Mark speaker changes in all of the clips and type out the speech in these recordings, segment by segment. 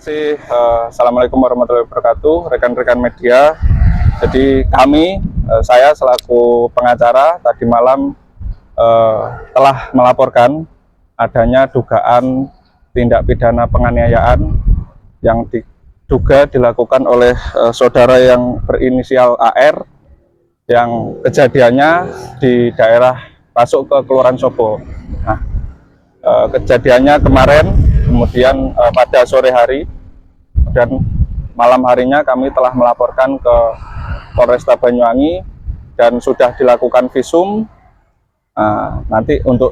Speaker 1: Assalamualaikum warahmatullahi wabarakatuh, rekan-rekan media. Jadi saya selaku pengacara tadi malam telah melaporkan adanya dugaan tindak pidana penganiayaan yang diduga dilakukan oleh saudara yang berinisial AR, yang kejadiannya di daerah masuk ke Kelurahan Sobo. Nah, kejadiannya kemarin, kemudian pada sore hari dan malam harinya kami telah melaporkan ke Polresta Banyuwangi dan sudah dilakukan visum. Nanti untuk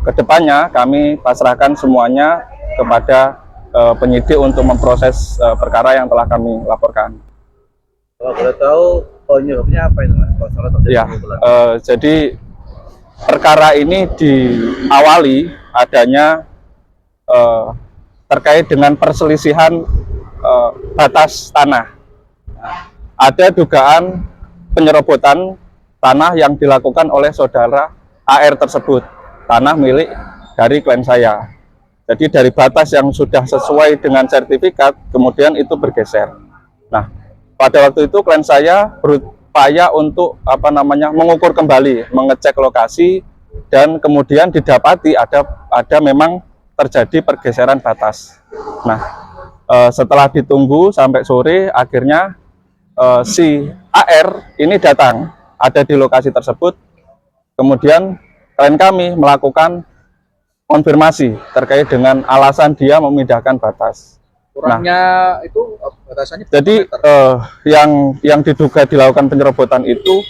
Speaker 1: kedepannya kami pasrahkan semuanya kepada penyidik untuk memproses perkara yang telah kami laporkan.
Speaker 2: Kalau boleh tahu penyebabnya apa ini, Mas?
Speaker 1: Ya, jadi perkara ini diawali adanya terkait dengan perselisihan batas tanah. Ada dugaan penyerobotan tanah yang dilakukan oleh saudara AR tersebut, tanah milik dari klien saya. Jadi dari batas yang sudah sesuai dengan sertifikat, kemudian itu bergeser. Nah, pada waktu itu klien saya berupaya untuk mengukur kembali, mengecek lokasi, dan kemudian didapati ada memang terjadi pergeseran batas. Nah, setelah ditunggu sampai sore, akhirnya si AR ini datang, ada di lokasi tersebut. Kemudian klien kami melakukan konfirmasi terkait dengan alasan dia memindahkan batas.
Speaker 2: Kurangnya itu batasannya.
Speaker 1: Jadi yang diduga dilakukan penyerobotan itu,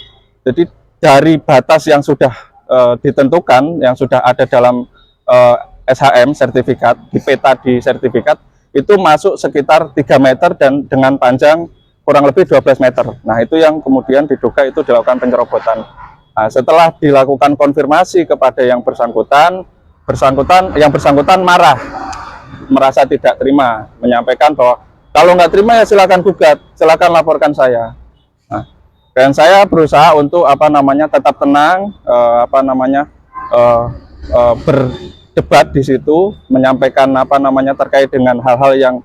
Speaker 1: jadi dari batas yang sudah ditentukan, yang sudah ada dalam SHM sertifikat, di peta di sertifikat, itu masuk sekitar 3 meter dan dengan panjang kurang lebih 12 meter. Nah, itu yang kemudian diduga itu dilakukan penyerobotan. Nah, setelah dilakukan konfirmasi kepada yang bersangkutan marah, merasa tidak terima, menyampaikan bahwa kalau nggak terima ya silakan gugat, silakan laporkan saya. Nah, dan saya berusaha untuk tetap tenang, berdebat di situ, menyampaikan terkait dengan hal-hal yang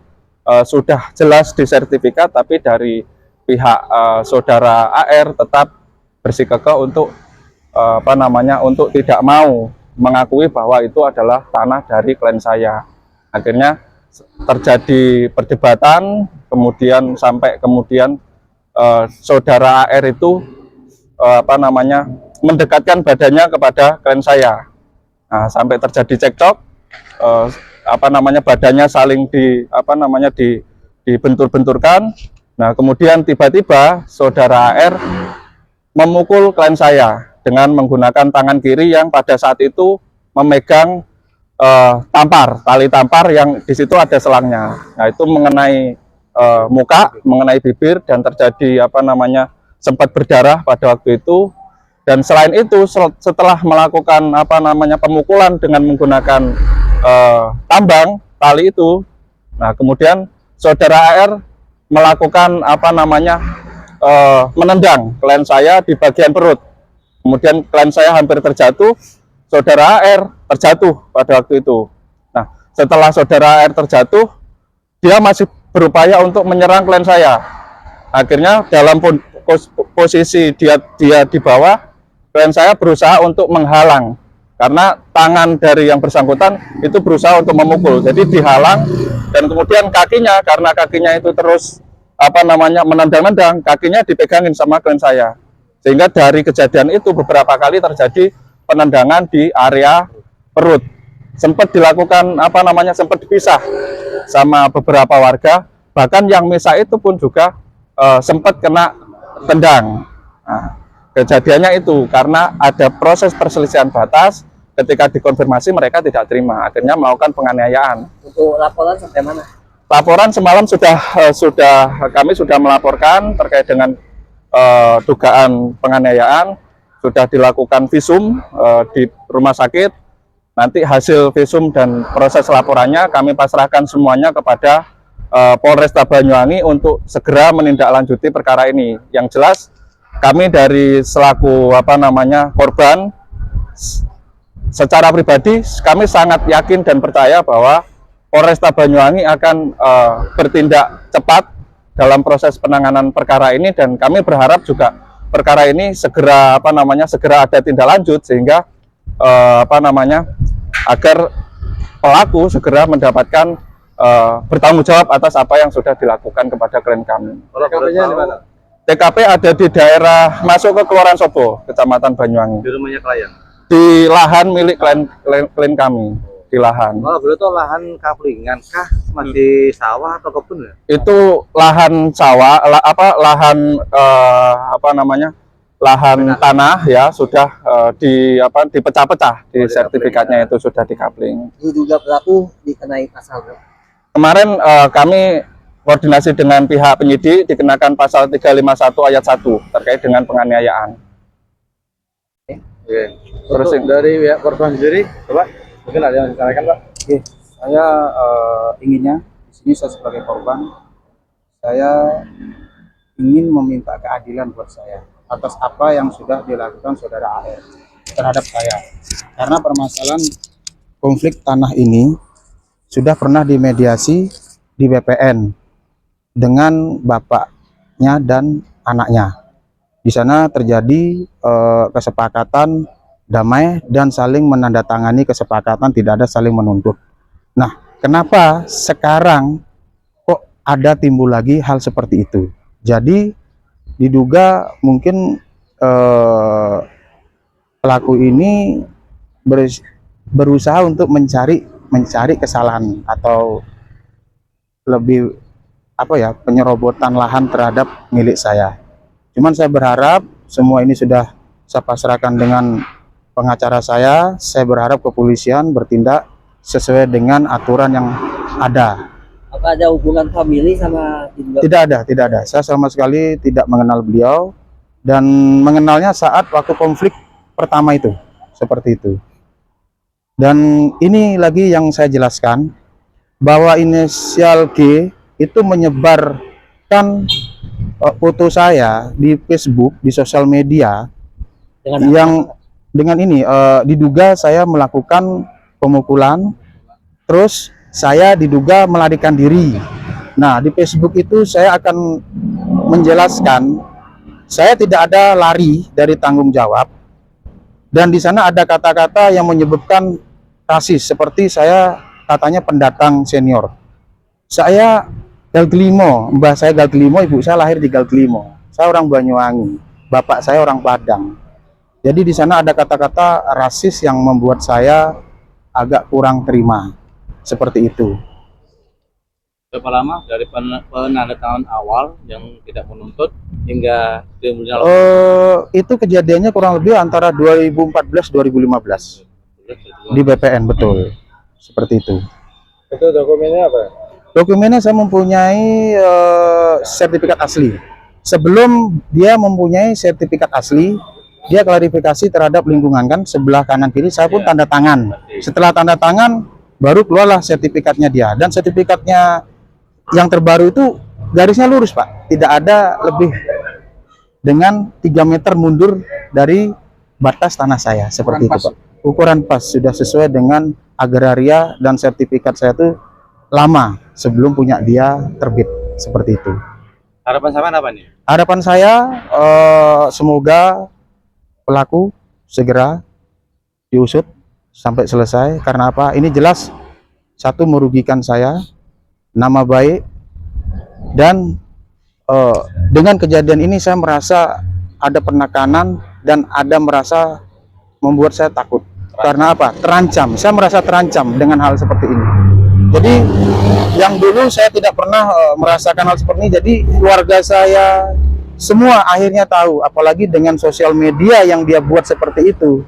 Speaker 1: sudah jelas di sertifikat, tapi dari pihak saudara AR tetap bersikukuh untuk untuk tidak mau mengakui bahwa itu adalah tanah dari klien saya. Akhirnya terjadi perdebatan, kemudian saudara AR itu mendekatkan badannya kepada klien saya. Nah, sampai terjadi cekcok, badannya saling dibentur-benturkan. Nah, kemudian tiba-tiba saudara AR memukul klien saya dengan menggunakan tangan kiri yang pada saat itu memegang tali tampar yang di situ ada selangnya. Nah, itu mengenai muka, mengenai bibir, dan terjadi sempat berdarah pada waktu itu. Dan selain itu, setelah melakukan pemukulan dengan menggunakan tambang tali itu, nah kemudian saudara AR melakukan menendang klien saya di bagian perut. Kemudian klien saya hampir terjatuh, saudara AR terjatuh pada waktu itu. Nah, setelah saudara AR terjatuh, dia masih berupaya untuk menyerang klien saya. Akhirnya dalam posisi dia di bawah, klien saya berusaha untuk menghalang, karena tangan dari yang bersangkutan itu berusaha untuk memukul, jadi dihalang. Dan kemudian kakinya, karena kakinya itu terus menendang-nendang, kakinya dipegangin sama klien saya, sehingga dari kejadian itu beberapa kali terjadi penendangan di area perut. Sempat dilakukan sempat dipisah sama beberapa warga, bahkan yang misa itu pun juga sempat kena tendang. Nah, kejadiannya itu karena ada proses perselisihan batas. Ketika dikonfirmasi mereka tidak terima, akhirnya melakukan penganiayaan.
Speaker 2: Untuk laporan sampai mana?
Speaker 1: Laporan semalam kami sudah melaporkan terkait dengan dugaan penganiayaan, sudah dilakukan visum di rumah sakit. Nanti hasil visum dan proses laporannya kami pasrahkan semuanya kepada Polresta Banyuwangi untuk segera menindaklanjuti perkara ini. Yang jelas kami dari selaku korban, secara pribadi kami sangat yakin dan percaya bahwa Polresta Banyuwangi akan bertindak cepat dalam proses penanganan perkara ini, dan kami berharap juga perkara ini segera segera ada tindak lanjut sehingga agar pelaku segera mendapatkan bertanggung jawab atas apa yang sudah dilakukan kepada klien kami.
Speaker 2: TKP-nya di mana?
Speaker 1: TKP ada di daerah masuk ke Kelurahan Sobo, Kecamatan Banyuwangi.
Speaker 2: Di rumahnya klien.
Speaker 1: Di lahan milik klien kami, di lahan.
Speaker 2: Kalau boleh tahu lahan kaplingan kah? Masih sawah atau kebun ya?
Speaker 1: Itu lahan sawah, lahan tanah ya, sudah dipecah-pecah, di sertifikatnya itu sudah dikapling.
Speaker 3: Diduga pelaku dikenai pasal berapa?
Speaker 1: Kemarin kami koordinasi dengan pihak penyidik dikenakan pasal 351 ayat 1 terkait dengan penganiayaan.
Speaker 2: Oke.
Speaker 1: Terus
Speaker 2: Untuk dari pihak korban sendiri, Bapak, mungkin ada yang disampaikan, Pak?
Speaker 4: Oke, saya inginnya di sini saya sebagai korban, saya ingin meminta keadilan buat saya atas apa yang sudah dilakukan saudara AR terhadap saya. Karena permasalahan konflik tanah ini sudah pernah dimediasi di BPN dengan bapaknya dan anaknya. Di sana terjadi kesepakatan damai dan saling menandatangani kesepakatan, tidak ada saling menuntut. Nah, kenapa sekarang kok ada timbul lagi hal seperti itu? Jadi diduga mungkin pelaku ini berusaha untuk mencari kesalahan atau lebih penyerobotan lahan terhadap milik saya. Cuman saya berharap semua ini sudah saya pasrahkan dengan pengacara saya berharap kepolisian bertindak sesuai dengan aturan yang ada.
Speaker 3: Apa ada hubungan famili sama diduga?
Speaker 4: Tidak ada. Saya sama sekali tidak mengenal beliau dan mengenalnya saat waktu konflik pertama itu, seperti itu. Dan ini lagi yang saya jelaskan bahwa inisial G itu menyebarkan foto saya di Facebook, di sosial media dengan ini diduga saya melakukan pemukulan, terus saya diduga melarikan diri. Nah, di Facebook itu saya akan menjelaskan saya tidak ada lari dari tanggung jawab, dan di sana ada kata-kata yang menyebutkan rasis, seperti saya katanya pendatang senior. Saya Galgelimo, mbah saya Galgelimo, ibu saya lahir di Galgelimo. Saya orang Banyuwangi, bapak saya orang Padang. Jadi di sana ada kata-kata rasis yang membuat saya agak kurang terima, seperti itu.
Speaker 2: Berapa lama dari penandatangan awal yang tidak menuntut hingga timbulnya
Speaker 4: Itu kejadiannya kurang lebih antara 2014-2015 di BPN, betul, seperti itu.
Speaker 2: Itu dokumennya apa?
Speaker 4: Dokumennya saya mempunyai sertifikat asli. Sebelum dia mempunyai sertifikat asli, dia klarifikasi terhadap lingkungan, kan sebelah kanan kiri saya pun tanda tangan. Setelah tanda tangan baru keluarlah sertifikatnya dia, dan sertifikatnya yang terbaru itu garisnya lurus, Pak, tidak ada lebih dengan 3 meter mundur dari batas tanah saya, seperti itu, Pak. Ukuran pas, sudah sesuai dengan agraria, dan sertifikat saya itu lama sebelum punya dia terbit, seperti itu.
Speaker 2: Harapan sama apa nih?
Speaker 4: Harapan saya semoga pelaku segera diusut sampai selesai. Karena apa? Ini jelas satu merugikan saya, nama baik, dan dengan kejadian ini saya merasa ada penekanan dan ada merasa membuat saya takut. Karena apa? Terancam. Saya merasa terancam dengan hal seperti ini. Jadi yang dulu saya tidak pernah merasakan hal seperti ini. Jadi keluarga saya semua akhirnya tahu, apalagi dengan sosial media yang dia buat seperti itu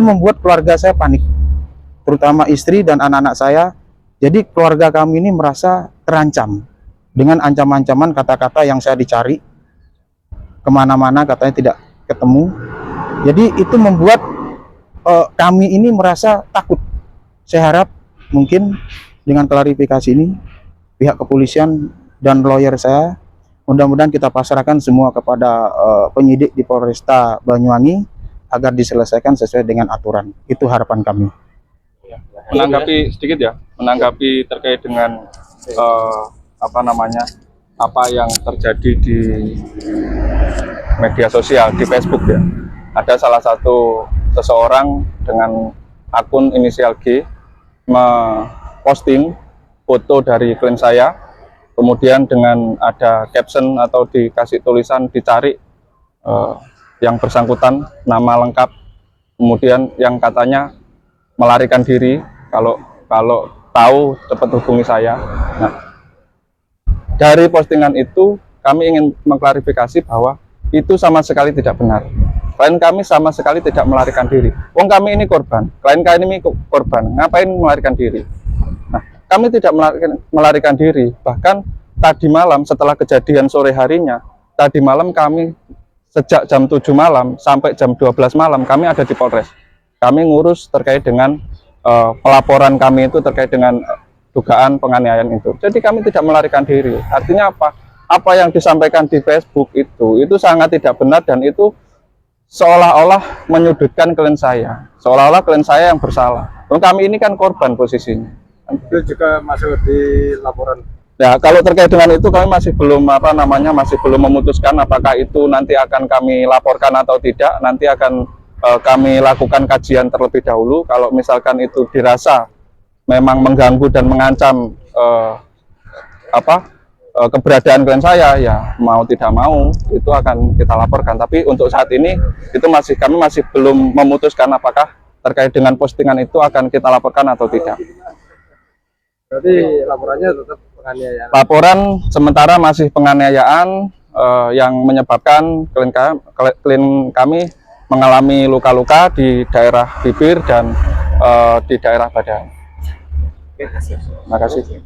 Speaker 4: membuat keluarga saya panik, terutama istri dan anak-anak saya. Jadi keluarga kami ini merasa terancam dengan ancaman-ancaman kata-kata yang saya dicari kemana-mana, katanya tidak ketemu. Jadi itu membuat kami ini merasa takut. Saya harap mungkin dengan klarifikasi ini pihak kepolisian dan lawyer saya, mudah-mudahan kita pasrahkan semua kepada penyidik di Polresta Banyuwangi agar diselesaikan sesuai dengan aturan. Itu harapan kami.
Speaker 1: menanggapi sedikit ya, menanggapi terkait dengan apa yang terjadi di media sosial di Facebook ya. Ada salah satu seseorang dengan akun inisial G memposting foto dari klien saya, kemudian dengan ada caption atau dikasih tulisan dicari yang bersangkutan, nama lengkap, kemudian yang katanya melarikan diri, kalau tahu cepat hubungi saya. Nah, dari postingan itu kami ingin mengklarifikasi bahwa itu sama sekali tidak benar. Klien kami sama sekali tidak melarikan diri. Wong kami ini korban, klien kami ini korban, ngapain melarikan diri? Nah, kami tidak melarikan diri. Bahkan tadi malam setelah kejadian sore harinya, tadi malam kami sejak jam 7 malam sampai jam 12 malam kami ada di Polres. Kami ngurus terkait dengan pelaporan kami itu terkait dengan dugaan penganiayaan itu. Jadi kami tidak melarikan diri. Artinya apa? Apa yang disampaikan di Facebook itu sangat tidak benar, dan itu seolah-olah menyudutkan klien saya. Seolah-olah klien saya yang bersalah. Kami ini kan korban posisinya.
Speaker 5: Itu juga masuk di laporan.
Speaker 1: Ya, kalau terkait dengan itu kami masih belum masih belum memutuskan apakah itu nanti akan kami laporkan atau tidak. Nanti akan kami lakukan kajian terlebih dahulu. Kalau misalkan itu dirasa memang mengganggu dan mengancam keberadaan klien saya, ya mau tidak mau itu akan kita laporkan. Tapi untuk saat ini itu kami masih belum memutuskan apakah terkait dengan postingan itu akan kita laporkan atau tidak.
Speaker 5: Berarti laporannya tetap penganiayaan.
Speaker 1: Laporan sementara masih penganiayaan yang menyebabkan klien kami mengalami luka-luka di daerah bibir dan di daerah badan. Terima kasih.